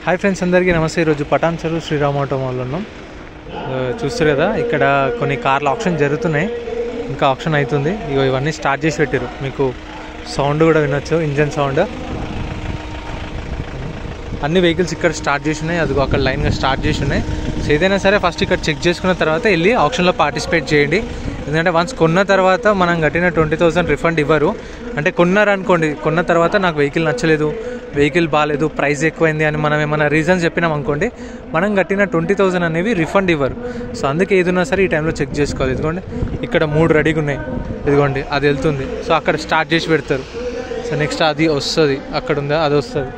Hi friends, అందరికీ నమస్తే. ఈరోజు పటాన్ చెరువు శ్రీరామ్ ఆటో మాల్లో ఉన్నాం. చూస్తారు కదా, ఇక్కడ కొన్ని కార్ల ఆప్షన్ జరుగుతున్నాయి, ఇంకా ఆప్షన్ అవుతుంది. ఇవన్నీ స్టార్ట్ చేసి పెట్టారు, మీకు సౌండ్ కూడా వినొచ్చు, ఇంజన్ సౌండ్. అన్ని వెహికల్స్ ఇక్కడ స్టార్ట్ చేసి ఉన్నాయి, అదిగో అక్కడ లైన్గా స్టార్ట్ చేసి ఉన్నాయి. సో ఏదైనా సరే ఫస్ట్ ఇక్కడ చెక్ చేసుకున్న తర్వాత వెళ్ళి ఆప్షన్లో పార్టిసిపేట్ చేయండి. ఎందుకంటే వన్స్ కొన్న తర్వాత మనం కట్టిన 20,000 రిఫండ్ ఇవ్వరు. అంటే కొన్నారనుకోండి, కొన్న తర్వాత నాకు వెహికల్ నచ్చలేదు, వెహికల్ బాగాలేదు, ప్రైస్ ఎక్కువైంది అని మనం ఏమైనా రీజన్స్ చెప్పినాం అనుకోండి, మనం కట్టిన 20,000 అనేవి రిఫండ్ ఇవ్వరు. సో అందుకే ఏదైనా సరే ఈ టైంలో చెక్ చేసుకోవాలి. ఇదిగోండి ఇక్కడ 3 రెడీగా ఉన్నాయి, ఇదిగోండి అది వెళ్తుంది. సో అక్కడ స్టార్ట్ చేసి పెడతారు. సో నెక్స్ట్ అది వస్తుంది, అక్కడ ఉందా అది వస్తుంది.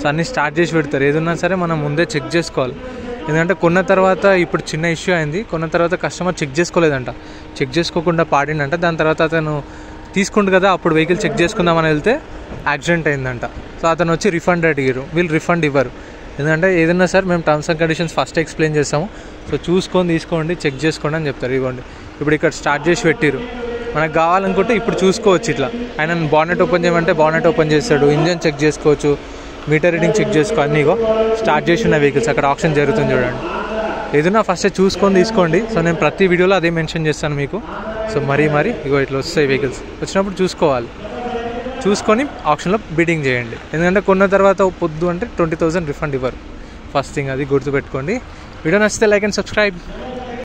సో అన్నీ స్టార్ట్ చేసి పెడతారు. ఏదన్నా సరే మనం ముందే చెక్ చేసుకోవాలి. ఎందుకంటే కొన్న తర్వాత ఇప్పుడు చిన్న ఇష్యూ అయింది, కొన్న తర్వాత కస్టమర్ చెక్ చేసుకోలేదంట, చెక్ చేసుకోకుండా పాడిండంట. దాని తర్వాత అతను తీసుకుంటు కదా, అప్పుడు వెహికల్ చెక్ చేసుకుందామని వెళ్తే యాక్సిడెంట్ అయిందంట. సో అతను వచ్చి రిఫండ్ అడిగారు, వీళ్ళు రిఫండ్ ఇవ్వరు. ఎందుకంటే ఏదైనా సరే మేము terms and conditions first explain చేస్తాము. సో చూసుకొని తీసుకోండి, చెక్ చేసుకోండి అని చెప్తారు. ఇవ్వండి ఇప్పుడు ఇక్కడ స్టార్ట్ చేసి పెట్టిరు, మనకు కావాలనుకుంటే ఇప్పుడు చూసుకోవచ్చు. ఇట్లా ఆయన బానెట్ ఓపెన్ చేయమంటే బానెట్ ఓపెన్ చేస్తాడు, ఇంజన్ చెక్ చేసుకోవచ్చు, మీటర్ రీడింగ్ చెక్ చేసుకో. అన్నీగో స్టార్ట్ చేసి ఉన్న వెహికల్స్ అక్కడ ఆప్షన్ జరుగుతుంది చూడండి. ఏదైనా ఫస్ట్ చూసుకొని తీసుకోండి. సో నేను ప్రతి వీడియోలో అదే మెన్షన్ చేస్తాను మీకు. సో మరీ ఇగో ఇట్లా వస్తాయి వెహికల్స్, వచ్చినప్పుడు చూసుకోవాలి, చూసుకొని ఆప్షన్లో బిడ్డింగ్ చేయండి. ఎందుకంటే కొన్న తర్వాత పొద్దు అంటే 20,000 రిఫండ్ ఇవ్వరు. ఫస్ట్ థింగ్ అది గుర్తుపెట్టుకోండి. వీడియో నచ్చితే లైక్ అండ్ సబ్స్క్రైబ్.